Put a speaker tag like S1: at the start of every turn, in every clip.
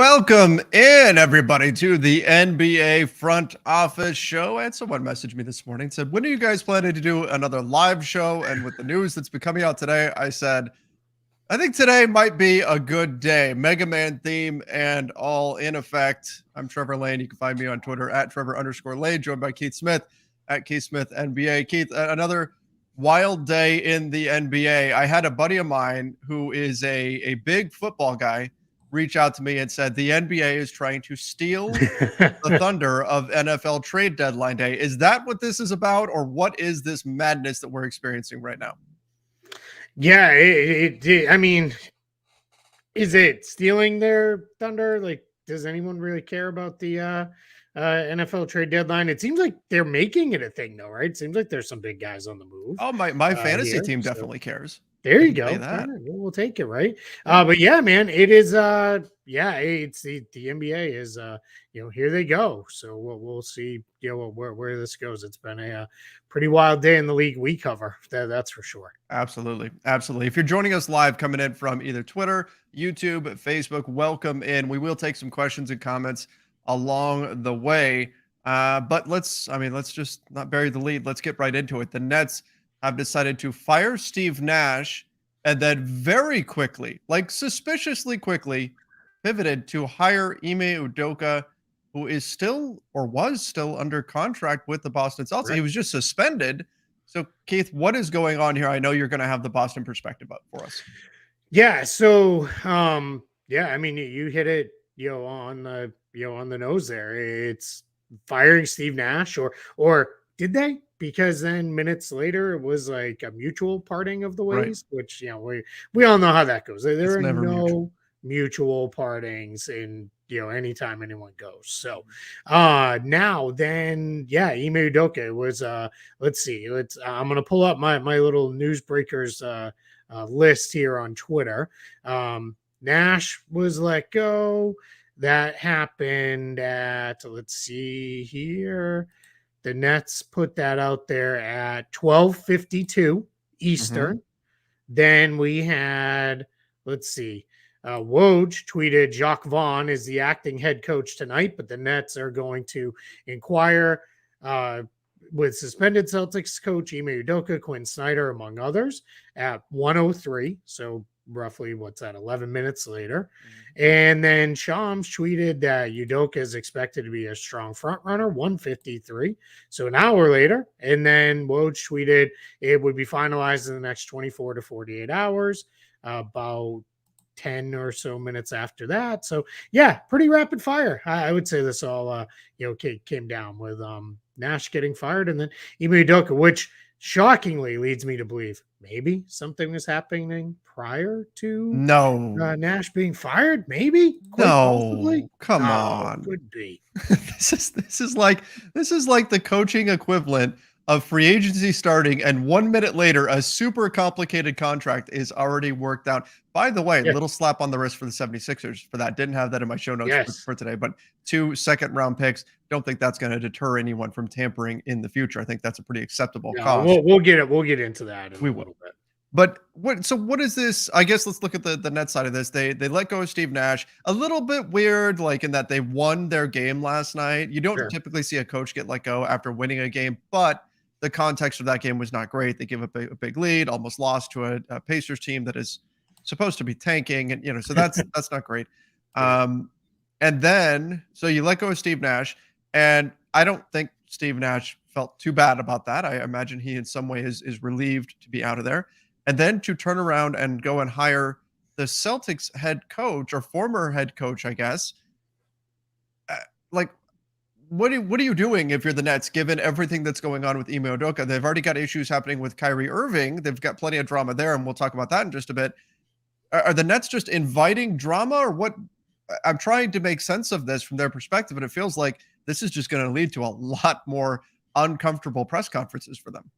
S1: Welcome in, everybody, to the NBA Front Office Show. And someone messaged me this morning and said, when are you guys planning to do another live show? And with the news that's been coming out today, I said, I think today might be a good day. Mega Man theme and all in effect. I'm Trevor Lane. You can find me on Twitter at Trevor_Lane, joined by Keith Smith at Keith Smith NBA. Keith, another wild day in the NBA. I had a buddy of mine who is a big football guy reach out to me and said the NBA is trying to steal the thunder of NFL trade deadline day. Is that what this is about, or what is this madness that we're experiencing right now?
S2: Yeah, I mean, is it stealing their thunder? Like, does anyone really care about the NFL trade deadline? It seems like they're making it a thing, though, right? It seems like there's some big guys on the move.
S1: Oh, my fantasy team definitely cares.
S2: There you go. Right, we'll take it, right? But yeah, man, it is. It's the NBA is. Here they go. So we'll see. Where this goes. It's been a pretty wild day in the league we cover. That's for sure.
S1: Absolutely. If you're joining us live, coming in from either Twitter, YouTube, Facebook, welcome in. We will take some questions and comments along the way. But let's just not bury the lead. Let's get right into it. The Nets have decided to fire Steve Nash and then very quickly, like suspiciously quickly, pivoted to hire Ime Udoka, who is still or was still under contract with the Boston Celtics. Right. He was just suspended. So, Keith, what is going on here? I know you're going to have the Boston perspective up for us.
S2: Yeah. So, I mean, you hit it, on the nose there. It's firing Steve Nash, or did they? Because then minutes later it was like a mutual parting of the ways, right. Which we all know how that goes. There are no mutual partings in anytime anyone goes. So now then, Ime Udoka was let's see. I'm gonna pull up my little newsbreakers list here on Twitter. Nash was let go. That happened at, let's see here. The Nets put that out there at 12:52 Eastern. Mm-hmm. Then we had, let's see, Woj tweeted Jacques Vaughn is the acting head coach tonight, but the Nets are going to inquire with suspended Celtics coach Ime Udoka, Quinn Snyder, among others, at 1:03. So roughly, 11 minutes later. Mm-hmm. And then Shams tweeted that Udoka is expected to be a strong front runner, 1:53. So an hour later. And then Woj tweeted it would be finalized in the next 24 to 48 hours, about 10 or so minutes after that. So yeah, pretty rapid fire. I would say this all, came down with Nash getting fired and then Ime Udoka, which shockingly leads me to believe maybe something was happening prior to Nash being fired. Maybe
S1: possibly. Come on,
S2: could be.
S1: this is like the coaching equivalent of free agency starting, and 1 minute later, a super complicated contract is already worked out. By the way, little slap on the wrist for the 76ers for that. Didn't have that in my show notes for today, but 2 second-round picks. Don't think that's going to deter anyone from tampering in the future. I think that's a pretty acceptable cost.
S2: We'll get into that in a little bit.
S1: But what is this? I guess let's look at the net side of this. They let go of Steve Nash. A little bit weird, like in that they won their game last night. You don't typically see a coach get let go after winning a game, but the context of that game was not great. They gave up a big lead, almost lost to a Pacers team that is supposed to be tanking, and so that's not great. And then so you let go of Steve Nash, and I don't think Steve Nash felt too bad about that. I imagine he in some way is relieved to be out of there. And then to turn around and go and hire the Celtics head coach, or former head coach, I guess. What are you doing if you're the Nets, given everything that's going on with Ime Udoka? They've already got issues happening with Kyrie Irving. They've got plenty of drama there, and we'll talk about that in just a bit. Are the Nets just inviting drama, or what? I'm trying to make sense of this from their perspective, and it feels like this is just going to lead to a lot more uncomfortable press conferences for them.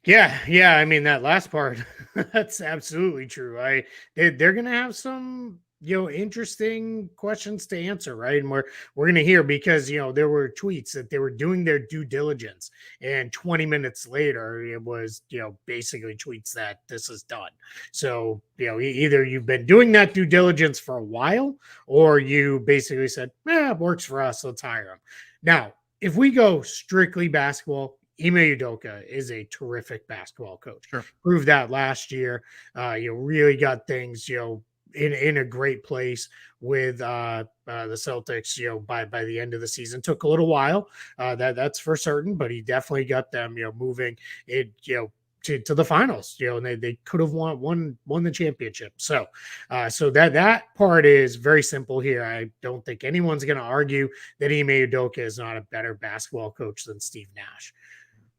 S2: Yeah. I mean, that last part, that's absolutely true. They're going to have some interesting questions to answer, right? And we're going to hear, because there were tweets that they were doing their due diligence, and 20 minutes later it was basically tweets that this is done. So either you've been doing that due diligence for a while, or you basically said, it works for us, let's hire him. Now, if we go strictly basketball, Ime Udoka is a terrific basketball coach.
S1: Sure.
S2: Proved that last year. Really got things in a great place with the Celtics. By the end of the season, took a little while. That's for certain, but he definitely got them moving it to the finals. And they could have won the championship. So that part is very simple here. I don't think anyone's going to argue that Ime Udoka is not a better basketball coach than Steve Nash.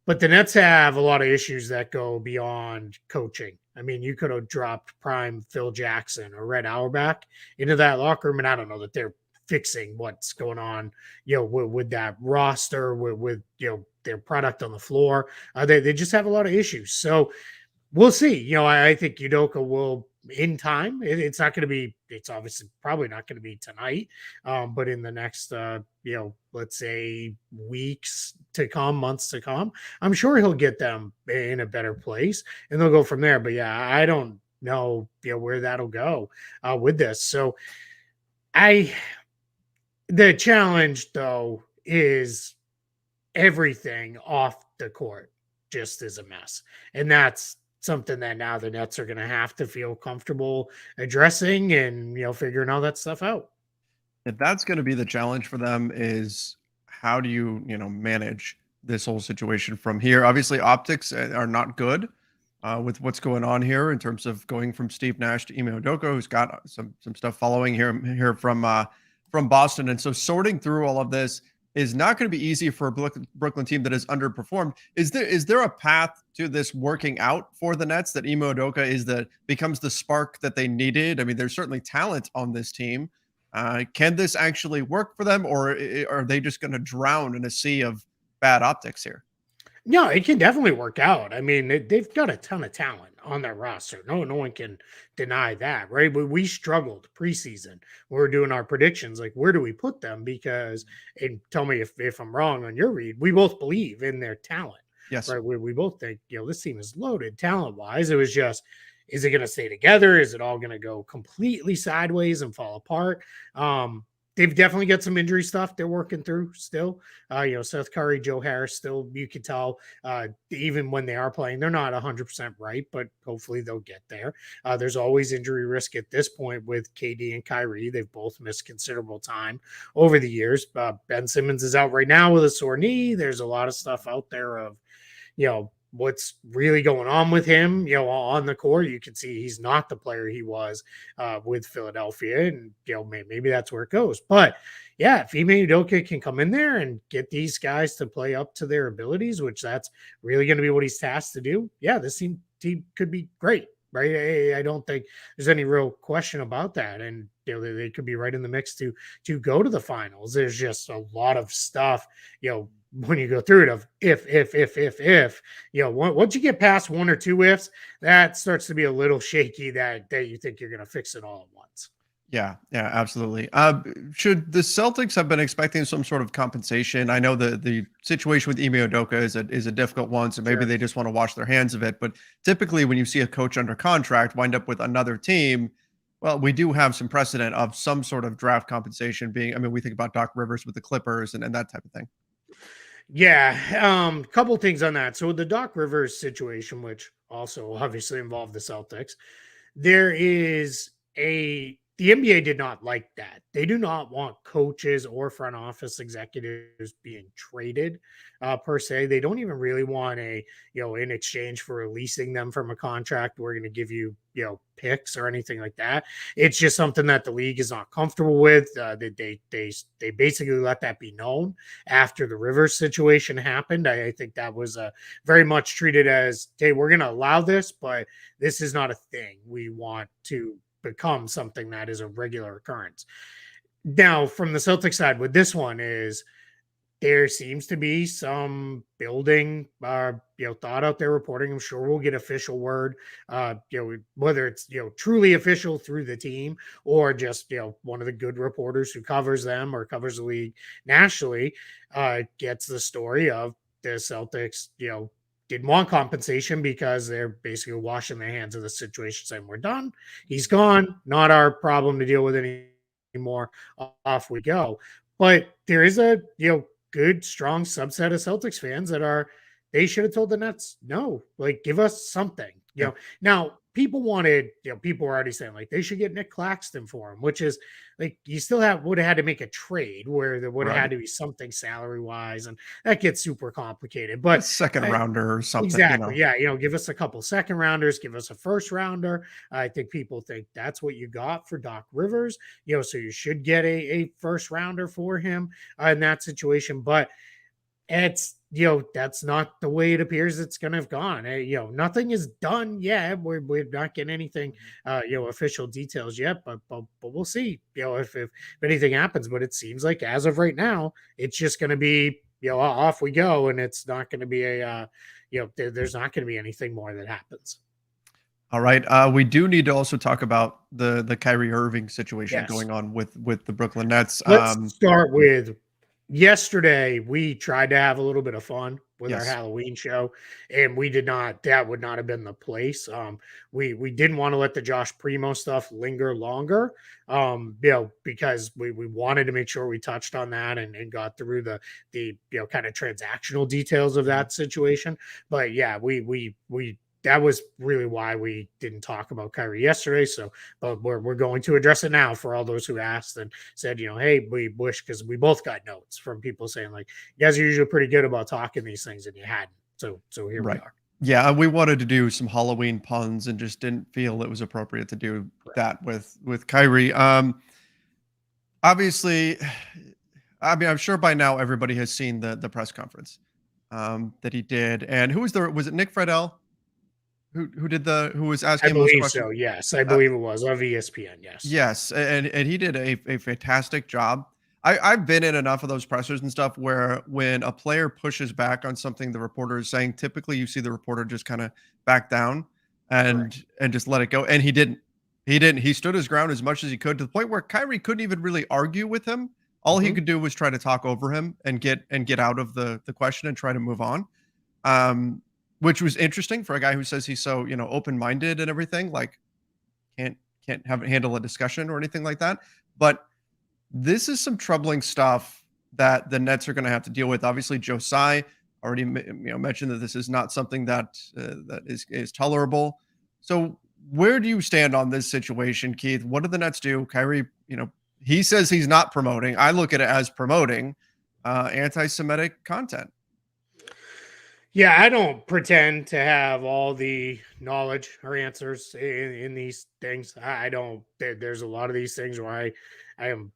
S2: But the Nets have a lot of issues that go beyond coaching. I mean, you could have dropped prime Phil Jackson or Red Auerbach into that locker room, and I don't know that they're fixing what's going on, with that roster, with their product on the floor. They just have a lot of issues. So we'll see. I think Udoka will, in time. It's not going to be. It's obviously probably not going to be tonight, but in the next, let's say weeks to come, months to come, I'm sure he'll get them in a better place, and they'll go from there. But yeah, I don't know, where that'll go with this. So the challenge though is everything off the court just is a mess, and that's something that now the Nets are going to have to feel comfortable addressing and, figuring all that stuff out.
S1: If that's going to be the challenge for them, is how do you, manage this whole situation from here? Obviously, optics are not good with what's going on here in terms of going from Steve Nash to Ime Udoka, who's got some stuff following here from Boston. And so sorting through all of this is not going to be easy for a Brooklyn team that has underperformed. Is there a path to this working out for the Nets, that Ime Udoka becomes the spark that they needed? I mean, there's certainly talent on this team. Can this actually work for them, or are they just going to drown in a sea of bad optics here?
S2: No, it can definitely work out. I mean, they've got a ton of talent on their roster. No one can deny that, right? But we struggled preseason. We were doing our predictions, like, where do we put them? Because, and tell me if I'm wrong on your read, we both believe in their talent.
S1: Yes.
S2: Right. We both think, this team is loaded talent wise. It was just, is it going to stay together? Is it all going to go completely sideways and fall apart? They've definitely got some injury stuff they're working through still. Seth Curry, Joe Harris, still, you can tell, even when they are playing, they're not 100% right, but hopefully they'll get there. There's always injury risk at this point with KD and Kyrie. They've both missed considerable time over the years. Ben Simmons is out right now with a sore knee. There's a lot of stuff out there of, what's really going on with him, on the court. You can see he's not the player he was with Philadelphia, and maybe that's where it goes. But yeah, if Ime Udoka can come in there and get these guys to play up to their abilities, which that's really going to be what he's tasked to do, yeah, this team could be great, right? I don't think there's any real question about that, and they could be right in the mix to go to the finals. There's just a lot of stuff, when you go through it, of if, once you get past one or two ifs, that starts to be a little shaky, that you think you're going to fix it all at once.
S1: Yeah, absolutely. Should the Celtics have been expecting some sort of compensation? I know the situation with Ime Udoka is a difficult one, so maybe they just want to wash their hands of it. But typically, when you see a coach under contract wind up with another team, well, we do have some precedent of some sort of draft compensation being. I mean, we think about Doc Rivers with the Clippers and that type of thing.
S2: Yeah, couple things on that. So the Doc Rivers situation, which also obviously involved the Celtics, there is the NBA did not like that. They do not want coaches or front office executives being traded per se. They don't even really want in exchange for releasing them from a contract, we're going to give you, picks or anything like that. It's just something that the league is not comfortable with. They basically let that be known after the Rivers situation happened. I think that was very much treated as, hey, we're going to allow this, but this is not a thing we want to become something that is a regular occurrence. Now, from the Celtics side with this one is, there seems to be some building, thought out there reporting. I'm sure we'll get official word, whether it's, truly official through the team or just, one of the good reporters who covers them or covers the league nationally, gets the story of the Celtics, didn't want compensation because they're basically washing their hands of the situation, saying, we're done. He's gone. Not our problem to deal with anymore. Off we go. But there is a, good, strong subset of Celtics fans that they should have told the Nets, no, like, give us something.
S1: Yeah.
S2: Now people wanted, people were already saying like they should get Nick Claxton for him, which is like you still would have had to make a trade where there would have
S1: Right.
S2: had to be something salary wise, and that gets super complicated.
S1: A
S2: But
S1: second rounder or something.
S2: exactly, yeah, give us a couple second rounders, give us a first rounder. I think people think that's what you got for Doc Rivers, so you should get a first rounder for him in that situation. But it's, that's not the way it appears it's going to have gone. Nothing is done yet. We're not getting anything, official details yet, but we'll see, if anything happens. But it seems like as of right now, it's just going to be, off we go. And it's not going to be there's not going to be anything more that happens.
S1: All right. We do need to also talk about the Kyrie Irving situation going on with the Brooklyn Nets.
S2: Let's start with yesterday. We tried to have a little bit of fun with our
S1: Yes.
S2: Halloween show, and we did not. That would not have been the place. We didn't want to let the Josh Primo stuff linger longer, because we wanted to make sure we touched on that and got through the kind of transactional details of that situation. But yeah, we that was really why we didn't talk about Kyrie yesterday. So, but we're going to address it now for all those who asked and said, hey, we wish, because we both got notes from people saying like, you guys are usually pretty good about talking these things, and you hadn't. So here we are.
S1: Yeah, we wanted to do some Halloween puns and just didn't feel it was appropriate to do that with Kyrie. Obviously, I mean, I'm sure by now everybody has seen the press conference that he did. And was it Nick Friedel who was
S2: I
S1: asking those
S2: believe
S1: questions?
S2: so. Yes, I believe it was of ESPN. Yes.
S1: Yes, and he did a fantastic job. I've been in enough of those pressers and stuff where when a player pushes back on something the reporter is saying, typically you see the reporter just kind of back down and just let it go. And he didn't. He stood his ground as much as he could, to the point where Kyrie couldn't even really argue with him. All he could do was try to talk over him and get out of the question and try to move on. Which was interesting for a guy who says he's so, open-minded and everything, like can't handle a discussion or anything like that. But this is some troubling stuff that the Nets are going to have to deal with. Obviously, Josiah already mentioned that this is not something that is tolerable. So where do you stand on this situation, Keith? What do the Nets do? Kyrie, he says he's not promoting. I look at it as promoting anti-Semitic content.
S2: Yeah, I don't pretend to have all the knowledge or answers in these things. I don't. There's a lot of these things where I am,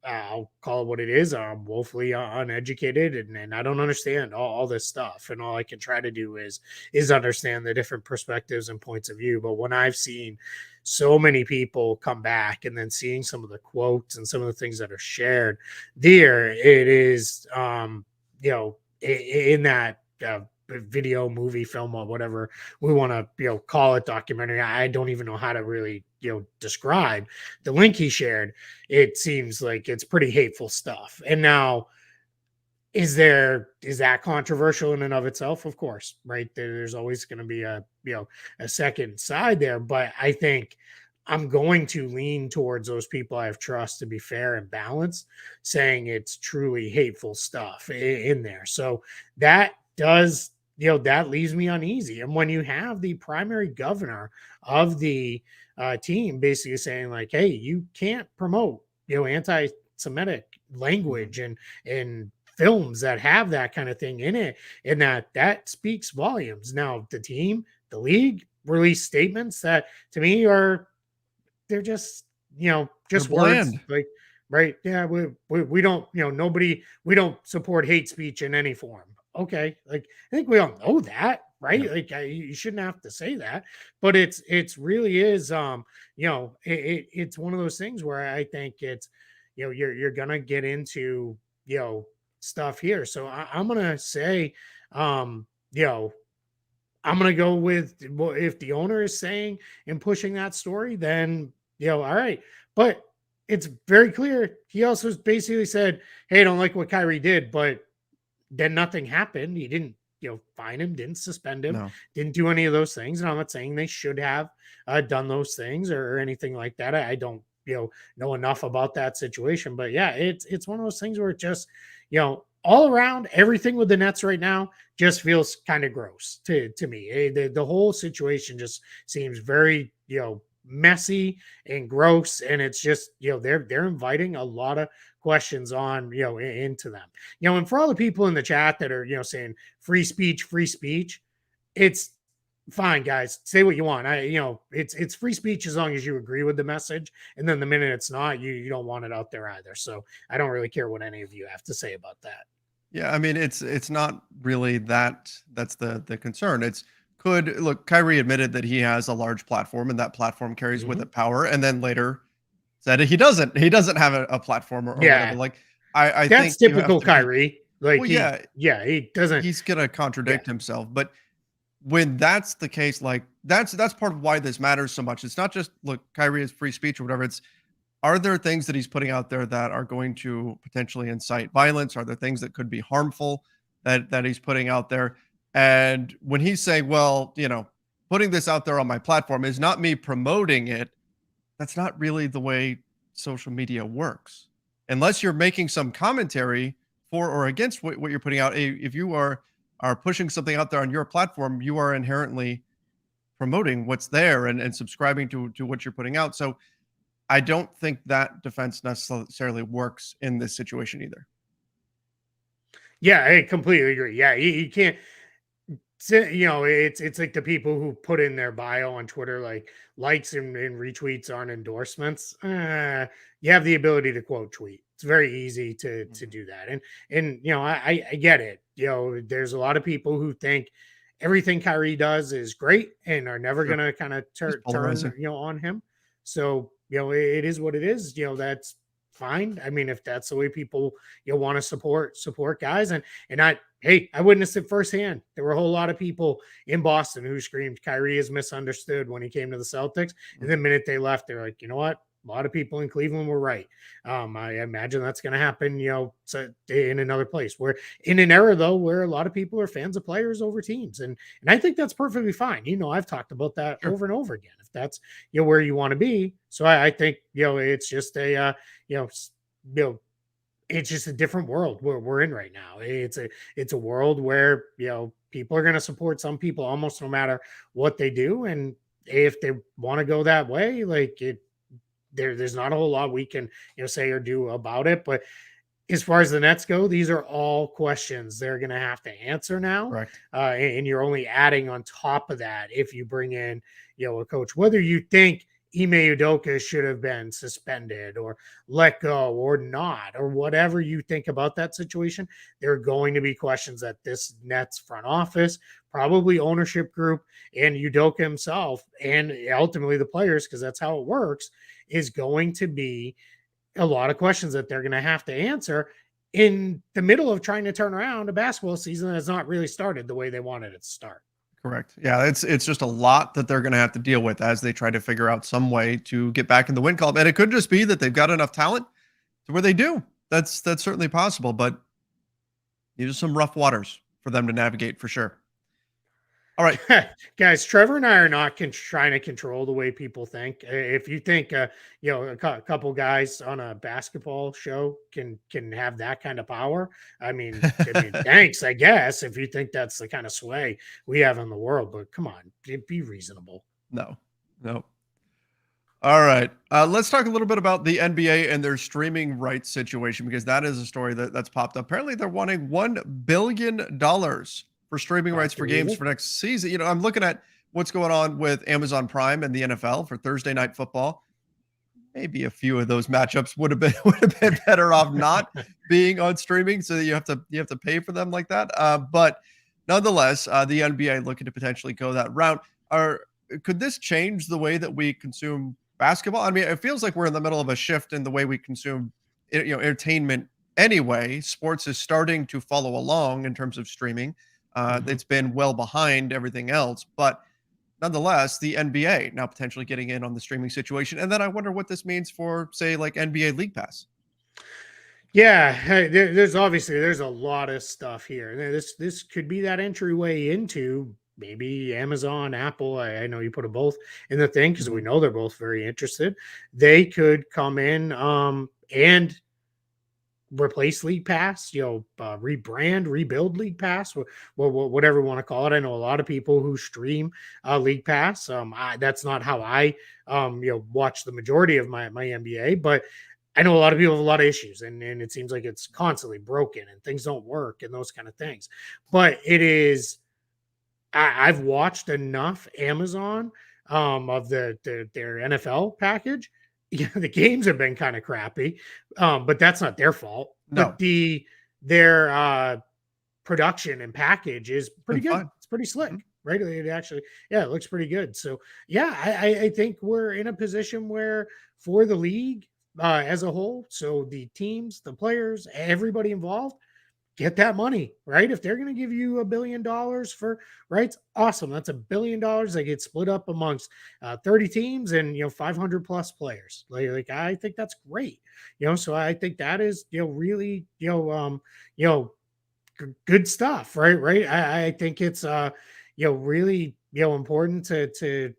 S2: I'll call it what it is. I'm woefully uneducated, and I don't understand all this stuff. And all I can try to do is understand the different perspectives and points of view. But when I've seen so many people come back, and then seeing some of the quotes and some of the things that are shared there, it is, in that video, movie, film, or whatever we want to call it, documentary. I don't even know how to really describe the link he shared. It seems like it's pretty hateful stuff. And now, is that controversial in and of itself? Of course, right? There's always going to be a second side there, but I think I'm going to lean towards those people I have trust to be fair and balanced, saying it's truly hateful stuff in there. So that does, that leaves me uneasy. And when you have the primary governor of the team basically saying like, hey, you can't promote, anti-Semitic language and films that have that kind of thing in it, and that speaks volumes. Now, the team, the league released statements that to me they're just, just words, like, right. Yeah. We don't, nobody, we don't support hate speech in any form. Okay. Like, I think we all know that, right? Yeah. Like, you shouldn't have to say that, but it's really is, it's one of those things where I think it's, you're going to get into, stuff here. So I'm gonna say, you know, I'm gonna go with, well, if the owner is saying and pushing that story, then all right. But it's very clear he also basically said, "Hey, I don't like what Kyrie did," but then nothing happened. He didn't, fine him, didn't suspend him,
S1: No.
S2: didn't do any of those things. And I'm not saying they should have done those things or anything like that. I don't, know enough about that situation. But yeah, it's one of those things where it just, all around everything with the Nets right now just feels kind of gross to me. The whole situation just seems very, messy and gross, and it's just, they're inviting a lot of questions on, into them. And for all the people in the chat that are, saying free speech, it's fine, guys. Say what you want. It's free speech as long as you agree with the message. And then the minute it's not, you don't want it out there either. So I don't really care what any of you have to say about that.
S1: Yeah, I mean, it's not really that's the concern. It's could look, Kyrie admitted that he has a large platform and that platform carries with
S2: Mhm.
S1: it power, and then later said he doesn't have a platform or whatever.
S2: Yeah,
S1: Like I
S2: that's
S1: think you have
S2: typical
S1: to be
S2: Kyrie. Like
S1: well, yeah,
S2: he doesn't.
S1: he's gonna
S2: Yeah,
S1: contradict himself. But when that's the case, like that's part of why this matters so much. It's not just look, Kyrie is free speech or whatever. It's are there things that he's putting out there that are going to potentially incite violence? Are there things that could be harmful that he's putting out there? And when he's saying, well, putting this out there on my platform is not me promoting it, that's not really the way social media works. Unless you're making some commentary for or against what you're putting out, if you are pushing something out there on your platform, you are inherently promoting what's there and subscribing to what you're putting out. So I don't think that defense necessarily works in this situation either.
S2: yeah, I completely agree. Yeah, you can't. It's like the people who put in their bio on Twitter, like likes and retweets aren't endorsements. You have the ability to quote tweet. It's very easy to
S1: Mhm.
S2: do that. And I get it. There's a lot of people who think everything Kyrie does is great and are never
S1: Sure.
S2: gonna kind of
S1: It's
S2: turn
S1: polarizing.
S2: on him. So it is what it is. That's fine. I mean, if that's the way people want to support guys, and I witnessed it firsthand. There were a whole lot of people in Boston who screamed Kyrie is misunderstood when he came to the Celtics. And the
S1: Mhm.
S2: minute they left, they're like, you know what? A lot of people in Cleveland were right. I imagine that's going to happen, in another place where in an era though, where a lot of people are fans of players over teams. And I think that's perfectly fine. I've talked about that
S1: Sure.
S2: over and over again. If that's, where you want to be. So I think, it's just you know, you know, it's just a different world where we're in right now. It's a world where people are going to support some people almost no matter what they do, and if they want to go that way, like there's not a whole lot we can say or do about it. But as far as the Nets go, these are all questions they're going to have to answer now,
S1: Correct.
S2: and you're only adding on top of that if you bring in a coach, whether you think Ime Udoka should have been suspended or let go or not, or whatever you think about that situation. There are going to be questions that this Nets front office, probably ownership group, and Udoka himself, and ultimately the players, because that's how it works, is going to be a lot of questions that they're going to have to answer in the middle of trying to turn around a basketball season that has not really started the way they wanted it to start.
S1: Correct. Yeah, it's just a lot that they're going to have to deal with as they try to figure out some way to get back in the win column. And it could just be that they've got enough talent to where they do. That's certainly possible, but these are some rough waters for them to navigate for sure. All right.
S2: Guys, Trevor and I are not trying to control the way people think. If you think, a couple guys on a basketball show can have that kind of power, I mean, thanks, I guess, if you think that's the kind of sway we have in the world. But come on, be reasonable.
S1: No. No. All right. Let's talk a little bit about the NBA and their streaming rights situation because that is a story that's popped up. Apparently, they're wanting $1 billion for streaming
S2: I
S1: rights
S2: can
S1: for
S2: believe
S1: games
S2: it.
S1: for next season. I'm looking at what's going on with Amazon Prime and the NFL for Thursday night football. Maybe a few of those matchups would have been better off not being on streaming, so that you have to pay for them like that. But nonetheless, the NBA looking to potentially go that route. Could this change the way that we consume basketball? I mean, it feels like we're in the middle of a shift in the way we consume, entertainment anyway. Sports is starting to follow along in terms of streaming.
S2: Mhm.
S1: It's been well behind everything else, but nonetheless, the NBA now potentially getting in on the streaming situation. And then I wonder what this means for, say, like NBA League Pass.
S2: Yeah, hey, there's obviously there's a lot of stuff here. This could be that entryway into maybe Amazon, Apple. I know you put them both in the thing because we
S1: Mhm.
S2: know they're both very interested. They could come in and replace League Pass, rebrand, rebuild League Pass, whatever you want to call it. I know a lot of people who stream League Pass. That's not how I watch the majority of my NBA, but I know a lot of people have a lot of issues, and it seems like it's constantly broken and things don't work and those kind of things. But it is, I've watched enough Amazon of their NFL package. Yeah, the games have been kind of crappy, but that's not their fault. But
S1: No,
S2: their production and package is
S1: it's
S2: pretty
S1: been
S2: good.
S1: fine.
S2: It's pretty
S1: Mhm.
S2: slick, right? It actually, yeah, it looks pretty good. So yeah, I think we're in a position where for the league as a whole, so the teams, the players, everybody involved, get that money, right? If they're going to give you $1 billion for rights, awesome. That's $1 billion that gets split up amongst 30 teams and 500 plus players. Like I think that's great. So I think that is really you know good stuff, right? Right. I think it's really important to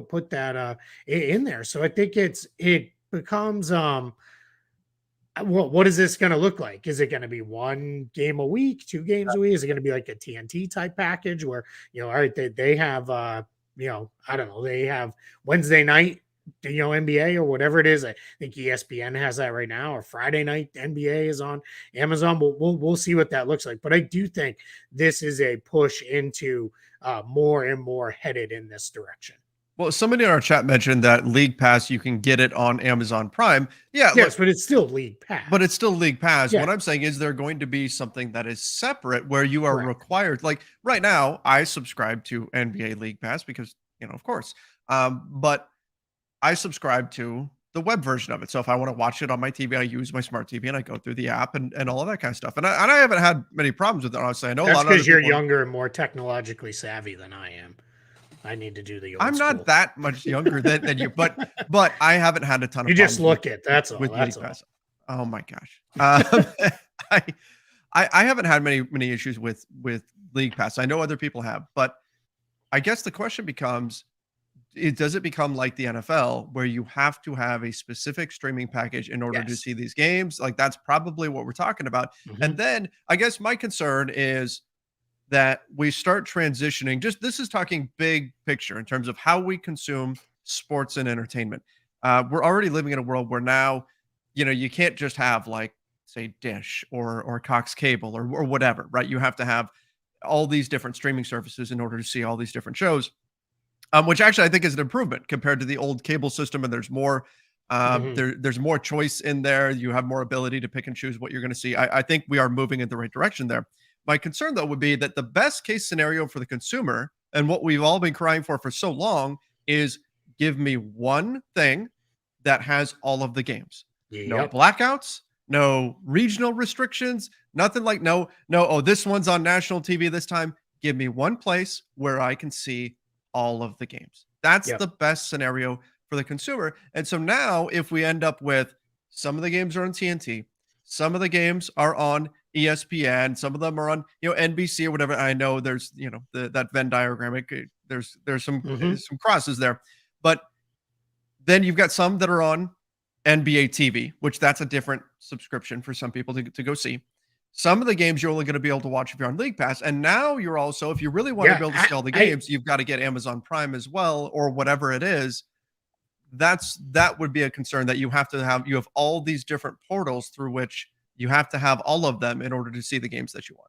S2: put that in there. So I think it becomes what is this going to look like? Is it going to be one game a week, two games a week? Is it going to be like a TNT type package where, all right, they have, I don't know, they have Wednesday night, NBA or whatever it is. I think ESPN has that right now, or Friday night NBA is on Amazon. We'll see what that looks like. But I do think this is a push into more and more headed in this direction.
S1: Well, somebody in our chat mentioned that League Pass, you can get it on Amazon Prime. Yeah,
S2: Yes,
S1: look,
S2: but it's still League
S1: but
S2: Pass.
S1: it's still League Pass.
S2: Yeah,
S1: What I'm saying is there going to be something that is separate where you are
S2: correct.
S1: required. Like right now, I subscribe to NBA League Pass because, of course. But I subscribe to the web version of it. So if I want to watch it on my TV, I use my smart TV and I go through the app and all of that kind of stuff. And I haven't had many problems with it, honestly. I know a
S2: That's
S1: lot of other
S2: because you're
S1: people.
S2: younger and more technologically savvy than I am. I need to do the old
S1: I'm not
S2: school.
S1: that much younger than you, but I haven't had a ton of
S2: You just
S1: problems with
S2: look it. That's all.
S1: with
S2: That's
S1: League
S2: all.
S1: Pass. Oh my gosh. I I haven't had many issues with League Pass. I know other people have, but I guess the question becomes, does it become like the NFL where you have to have a specific streaming package in order to
S2: Yes.
S1: see these games? Like that's probably what we're talking about.
S2: Mhm.
S1: And then I guess my concern is that we start transitioning. Just this is talking big picture in terms of how we consume sports and entertainment. We're already living in a world where now, you can't just have like say Dish or Cox Cable or whatever, right? You have to have all these different streaming services in order to see all these different shows. Which actually I think is an improvement compared to the old cable system. And there's more,
S2: Mhm.
S1: there's more choice in there. You have more ability to pick and choose what you're going to see. I think we are moving in the right direction there. My concern though would be that the best case scenario for the consumer and what we've all been crying for so long is give me one thing that has all of the games. No
S2: Yep.
S1: blackouts, no regional restrictions, nothing like no, oh, this one's on national TV this time. Give me one place where I can see all of the games. That's
S2: Yep.
S1: the best scenario for the consumer. And so now, if we end up with some of the games are on TNT, some of the games are on ESPN, some of them are on NBC or whatever. I know there's that Venn diagram. There's
S2: Mhm.
S1: some crosses there, but then you've got some that are on NBA TV, which that's a different subscription for some people to go see. Some of the games you're only going to be able to watch if you're on League Pass. And now you're also, if you really want to
S2: Yeah.
S1: be able to see all the
S2: I
S1: games, you've got to get Amazon Prime as well, or whatever it is. That would be a concern that you have all these different portals through which you have to have all of them in order to see the games that you want.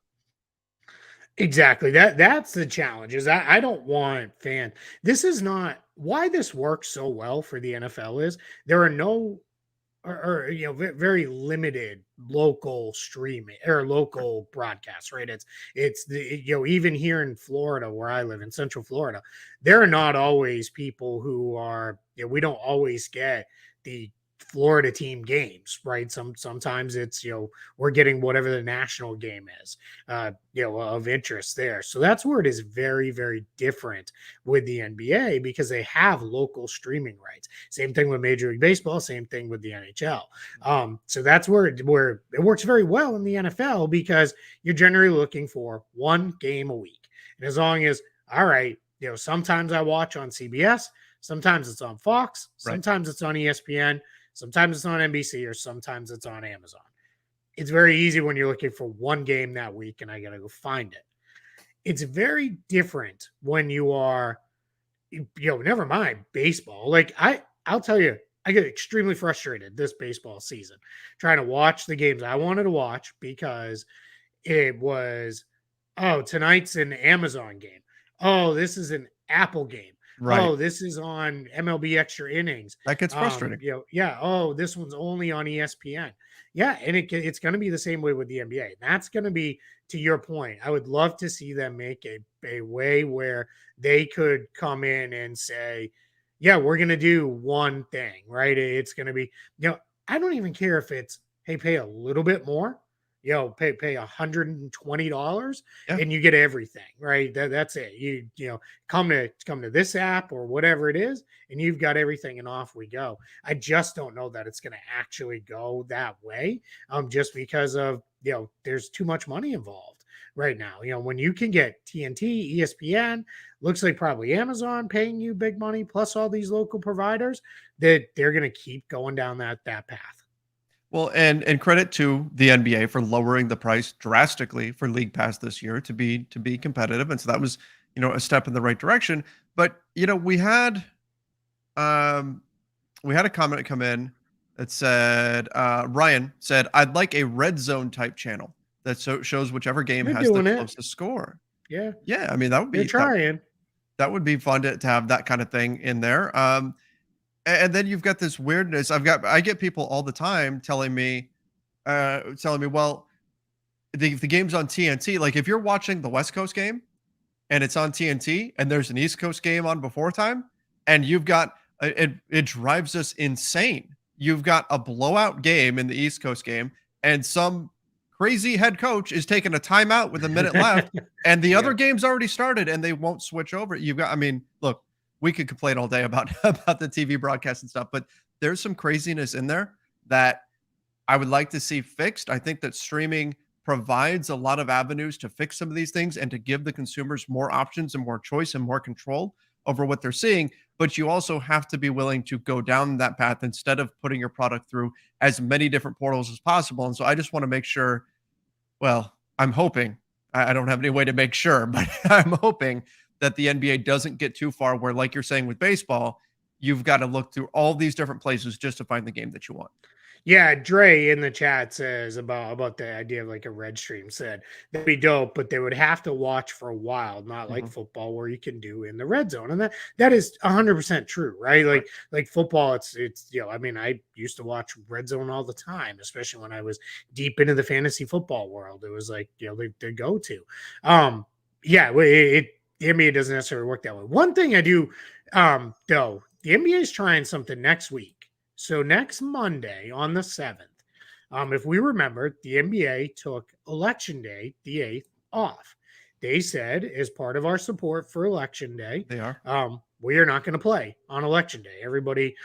S2: Exactly. That's the challenge. Is I don't want fan. This is not why this works so well for the NFL is there are no or very limited local streaming or local broadcasts, right? It's the even here in Florida where I live in Central Florida, there are not always people who are we don't always get the Florida team games, right? Sometimes it's, we're getting whatever the national game is, of interest there. So that's where it is very, very different with the NBA because they have local streaming rights. Same thing with Major League Baseball, same thing with the NHL. So that's where it works very well in the NFL because you're generally looking for one game a week. And as long as, all right, sometimes I watch on CBS, sometimes it's on Fox, sometimes it's on ESPN, sometimes it's on NBC, or sometimes it's on Amazon. It's very easy when you're looking for one game that week and I got to go find it. It's very different when you are, never mind baseball. Like I'll tell you, I get extremely frustrated this baseball season trying to watch the games I wanted to watch because it was, oh, tonight's an Amazon game. Oh, this is an Apple game.
S1: Right.
S2: Oh, this is on MLB Extra Innings.
S1: That gets frustrating.
S2: Yeah. Oh, this one's only on ESPN. Yeah, and it's going to be the same way with the NBA. That's going to be, to your point, I would love to see them make a way where they could come in and say, yeah, we're going to do one thing, right? It's going to be, I don't even care if it's, hey, pay a little bit more, pay $120 and you get everything, right? That's it. You come to this app or whatever it is, and you've got everything, and off we go. I just don't know that it's going to actually go that way, just because of there's too much money involved right now. When you can get TNT, ESPN, looks like probably Amazon paying you big money, plus all these local providers, that they're going to keep going down that path.
S1: Well, and credit to the NBA for lowering the price drastically for League Pass this year to be competitive, and so that was a step in the right direction. But we had a comment come in that said Ryan said I'd like a red zone type channel that shows whichever game has the closest score.
S2: Yeah,
S1: I mean that would be
S2: trying.
S1: That would be fun to have that kind of thing in there. And then you've got this weirdness. I get people all the time telling me, well, the game's on TNT. Like if you're watching the West Coast game and it's on TNT and there's an East Coast game on before time, and you've got it drives us insane. You've got a blowout game in the East Coast game, and some crazy head coach is taking a timeout with a minute left, and the other game's already started, and they won't switch over. Look. We could complain all day about the TV broadcast and stuff, but there's some craziness in there that I would like to see fixed. I think that streaming provides a lot of avenues to fix some of these things and to give the consumers more options and more choice and more control over what they're seeing. But you also have to be willing to go down that path instead of putting your product through as many different portals as possible. And so I just want to make sure, well, I'm hoping, I don't have any way to make sure, but I'm hoping that the NBA doesn't get too far where, like you're saying with baseball, you've got to look through all these different places just to find the game that you want.
S2: Yeah, Dre in the chat says about the idea of like a red stream, said that'd be dope, but they would have to watch for a while, not like football where you can do in the red zone. And that is 100% true, right? Like football, it's I mean, I used to watch red zone all the time, especially when I was deep into the fantasy football world. It was like, the go-to. The NBA doesn't necessarily work that way. One thing I do, though, the NBA is trying something next week. So next Monday on the 7th, if we remember, the NBA took Election Day, the 8th, off. They said, as part of our support for Election Day, we are not going to play on Election Day. Everybody,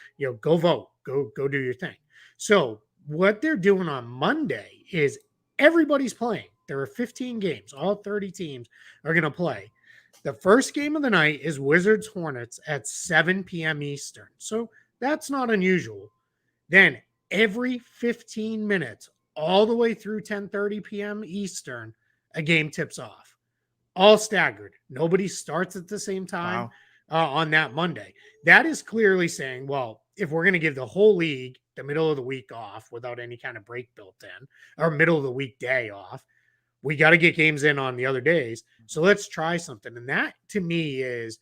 S2: go vote, go do your thing. So what they're doing on Monday is everybody's playing. There are 15 games. All 30 teams are going to play. The first game of the night is Wizards Hornets at 7 p.m. Eastern. So that's not unusual. Then every 15 minutes, all the way through 10:30 p.m. Eastern, a game tips off. All staggered. Nobody starts at the same time on that Monday. That is clearly saying, well, if we're going to give the whole league the middle of the week off without any kind of break built in, or middle of the week day off, we got to get games in on the other days. So let's try something. And that to me is,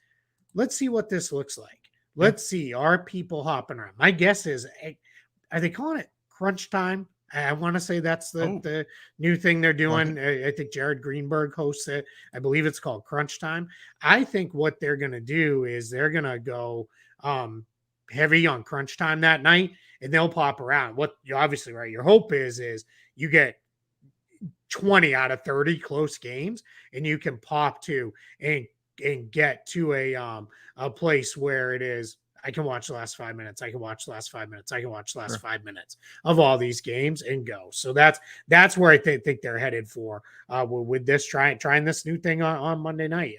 S2: let's see what this looks like. Let's see, are people hopping around? My guess is, are they calling it crunch time? I want to say that's the new thing they're doing. I think Jared Greenberg hosts it. I believe it's called Crunch Time. I think what they're going to do is they're going to go heavy on crunch time that night, and they'll pop around. What you obviously right, your hope is you get 20 out of 30 close games, and you can pop to and get to a place where it is I can watch the last 5 minutes. I can watch the last 5 minutes. I can watch the last
S1: Sure.
S2: 5 minutes of all these games and go. So that's where I think they're headed for with this trying this new thing on Monday night.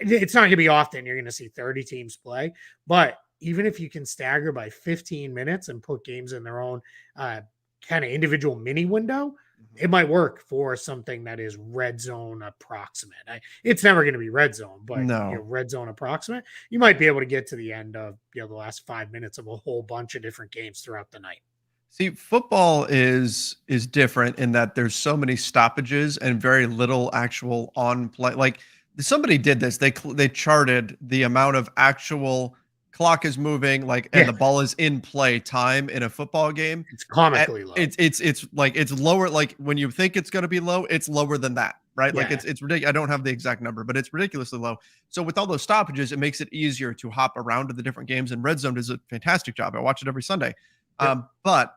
S2: It's not going to be often you're going to see 30 teams play, but even if you can stagger by 15 minutes and put games in their own kind of individual mini window, it might work for something that is red zone approximate. It's never going to be red zone, but
S1: No.
S2: red zone approximate, you might be able to get to the end of the last 5 minutes of a whole bunch of different games throughout the night.
S1: See, football is different in that there's so many stoppages and very little actual on play. Like somebody did this. They charted the amount of actual clock is moving, like, and the ball is in play time in a football game.
S2: It's comically low.
S1: It's like it's lower. Like when you think it's going to be low, it's lower than that, right?
S2: Yeah.
S1: Like it's ridiculous. I don't have the exact number, but it's ridiculously low. So with all those stoppages, it makes it easier to hop around to the different games. And Red Zone does a fantastic job. I watch it every Sunday. But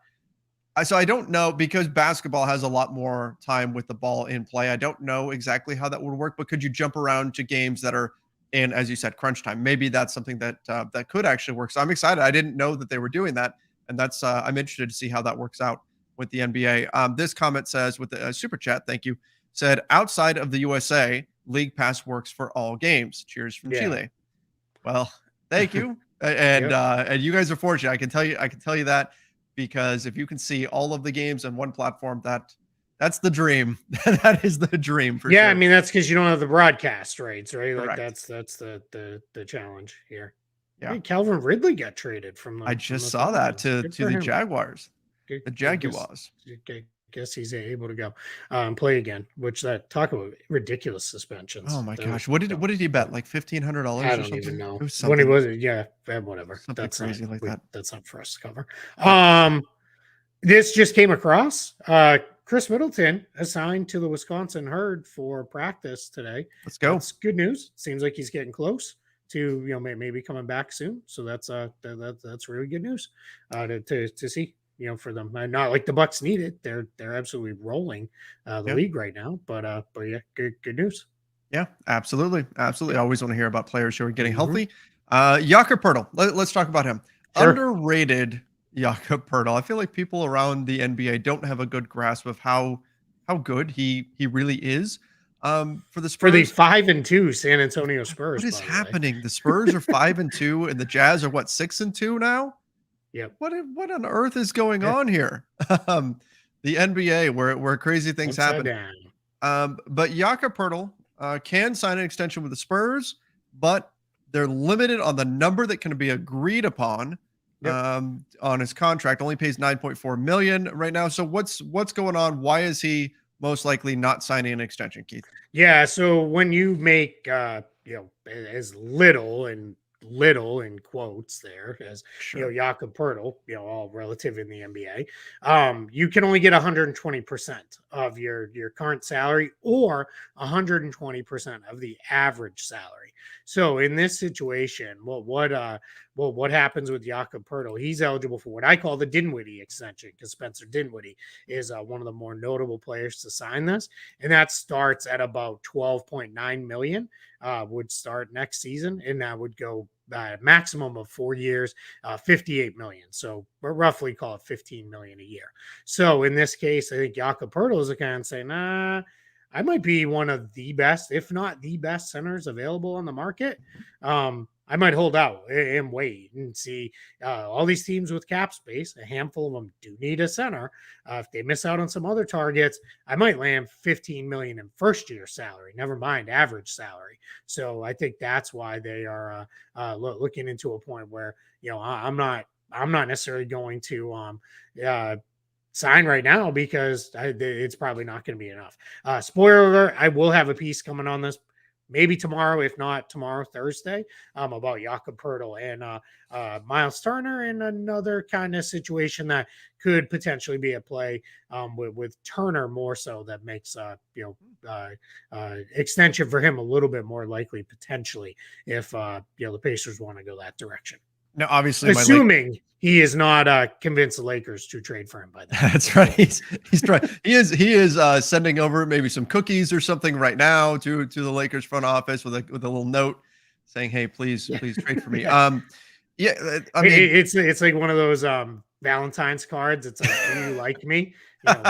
S1: so I don't know, because basketball has a lot more time with the ball in play. I don't know exactly how that would work, but could you jump around to games that are in, as you said, crunch time? Maybe that's something that that could actually work. So I'm excited. I didn't know that they were doing that, and that's I'm interested to see how that works out with the NBA. This comment says, with the super chat, thank you, said, outside of the USA, League Pass works for all games. Cheers from Chile. Well, thank you, and you guys are fortunate. I can tell you that, because if you can see all of the games on one platform, that's the dream. That is the dream for sure.
S2: I mean, that's because you don't have the broadcast rights, right?
S1: Correct.
S2: Like that's the challenge here.
S1: Yeah.
S2: Hey, Calvin Ridley got traded from the.
S1: I just saw that to the
S2: him.
S1: Jaguars. The Jaguars.
S2: I guess he's able to go play again. Which talk about ridiculous suspensions.
S1: Oh my gosh! What did he bet? Like $1,500?
S2: I don't even know.
S1: It
S2: When he was, whatever.
S1: Something
S2: That's
S1: crazy like that.
S2: That's not for us to cover. This just came across. Chris Middleton assigned to the Wisconsin Herd for practice today.
S1: Let's go.
S2: That's good news. Seems like he's getting close to maybe coming back soon. So that's really good news to see. For them, not like the Bucks need it. They're absolutely rolling the league right now. But yeah, good news.
S1: Yeah, absolutely. I always want to hear about players who are getting healthy. Jakob Poeltl. Let's talk about him. Sure. Underrated Jakob Poeltl. I feel like people around the NBA don't have a good grasp of how good he really is. For the Spurs,
S2: for the 5-2 San Antonio Spurs.
S1: What is happening? The Spurs are 5-2, and the Jazz are what, 6-2 now?
S2: Yeah.
S1: What on earth is going on here? The NBA, where crazy things happen. But Jakob Poeltl can sign an extension with the Spurs, but they're limited on the number that can be agreed upon. On his contract. Only pays $9.4 million right now. So what's going on? Why is he most likely not signing an extension, Keith?
S2: Yeah, so when you make as little in quotes there as Jakob Poeltl, all relative in the NBA, you can only get 120% of your current salary or 120% of the average salary. So in this situation, what happens with Jakob Poeltl? He's eligible for what I call the Dinwiddie extension, because Spencer Dinwiddie is one of the more notable players to sign this, and that starts at about $12.9 million. Would start next season, and that would go maximum of 4 years, $58 million. So we're roughly call it $15 million a year. So in this case, I think Jakob Poeltl is the kind of saying, I might be one of the best, if not the best centers available on the market. I might hold out and wait and see all these teams with cap space. A handful of them do need a center. If they miss out on some other targets, I might land $15 million in first year salary, never mind average salary. So I think that's why they are looking into a point where, I'm not necessarily going to sign right now, because it's probably not going to be enough. Spoiler alert, I will have a piece coming on this maybe tomorrow, if not tomorrow, Thursday, about Jakob Poeltl and Miles Turner, and another kind of situation that could potentially be a play with Turner more so, that makes extension for him a little bit more likely potentially if the Pacers want to go that direction.
S1: Now, obviously,
S2: Assuming he is not convinced the Lakers to trade for him by then.
S1: That's right. He's trying. He is sending over maybe some cookies or something right now to the Lakers front office with a little note saying, "Hey, please trade for me."
S2: Yeah.
S1: Yeah, I mean,
S2: it's like one of those Valentine's cards. It's like, do you like me?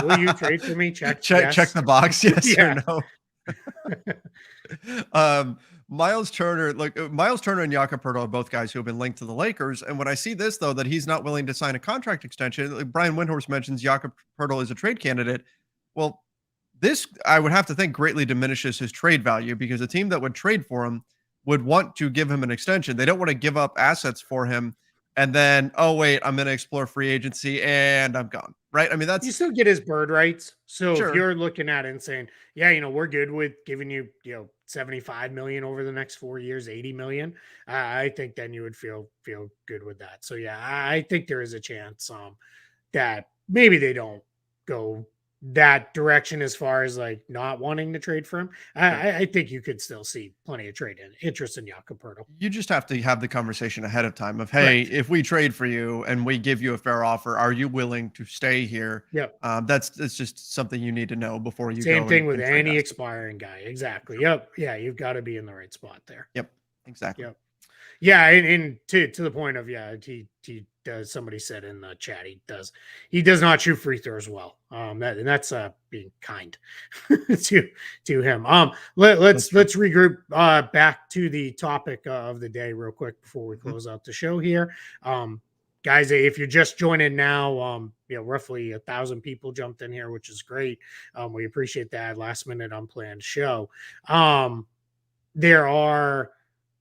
S2: Will you trade for me? Check
S1: check the box, yes or
S2: Yeah.
S1: no. Miles Turner, Miles Turner and Jakob Poeltl are both guys who have been linked to the Lakers. And when I see this, though, that he's not willing to sign a contract extension, like Brian Windhorst mentions Jakob Poeltl is a trade candidate. Well, this I would have to think greatly diminishes his trade value because a team that would trade for him would want to give him an extension. They don't want to give up assets for him and then, oh wait, I'm going to explore free agency and I'm gone. Right? I mean,
S2: You
S1: that's
S2: still get his bird rights. So if
S1: sure.
S2: you're looking at it and saying, yeah, we're good with giving you, 75 million over the next 4 years, 80 million, I think then you would feel good with that. So yeah, I think there is a chance that maybe they don't go that direction as far as like not wanting to trade for him. I think you could still see plenty of trade interest in Jakob Poeltl.
S1: You just have to have the conversation ahead of time of, hey,
S2: Correct.
S1: if we trade for you and we give you a fair offer, are you willing to stay here?
S2: Yep.
S1: It's just something you need to know before you
S2: Same
S1: go
S2: thing with
S1: and trade
S2: any
S1: assets.
S2: expiring guy. Exactly. Yep. Yeah, you've got to be in the right spot there.
S1: Yep, exactly.
S2: Yep. Yeah, and to the point of he does. Somebody said in the chat he does not shoot free throws well. That's being kind to him. Let's regroup back to the topic of the day real quick before we close out the show here. Guys, if you're just joining now, roughly 1,000 people jumped in here, which is great. We appreciate that last minute unplanned show.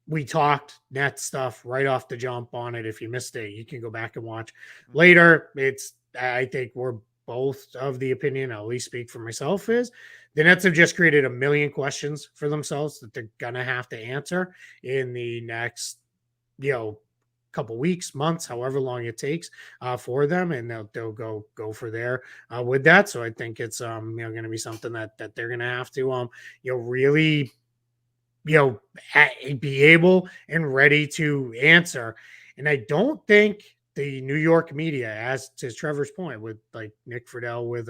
S2: We talked net stuff right off the jump on it. If you missed it, you can go back and watch later. I think we're both of the opinion, I'll at least speak for myself, is the Nets have just created a million questions for themselves that they're going to have to answer in the next, couple weeks, months, however long it takes for them. And they'll go for there with that. So I think it's, going to be something that they're going to have to, really, be able and ready to answer. And I don't think the New York media, as to Trevor's point with like Nick Friedel with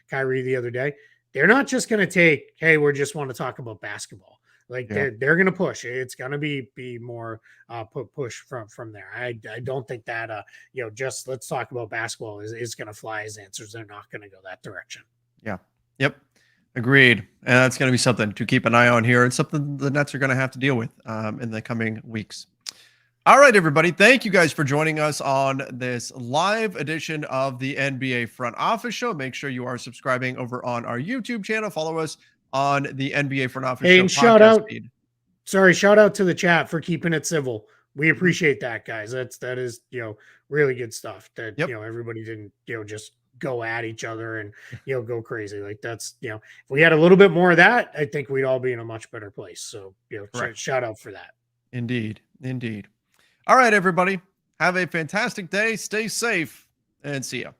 S2: Kyrie the other day, they're not just going to take, hey, we just want to talk about basketball. Like they're going to push. It's going to be more push from there. I don't think that just let's talk about basketball is going to fly as answers. They're not going to go that direction.
S1: Yeah. Yep. Agreed. And that's going to be something to keep an eye on here and something the Nets are going to have to deal with in the coming weeks. All right, everybody. Thank you guys for joining us on this live edition of the NBA Front Office Show. Make sure you are subscribing over on our YouTube channel. Follow us on the NBA Front Office Show
S2: and
S1: podcast feed.
S2: Shout out to the chat for keeping it civil. We appreciate that, guys. That is really good stuff. That everybody didn't just go at each other and go crazy. Like that's if we had a little bit more of that, I think we'd all be in a much better place. So shout out for that.
S1: Indeed. All right, everybody. Have a fantastic day. Stay safe and see ya.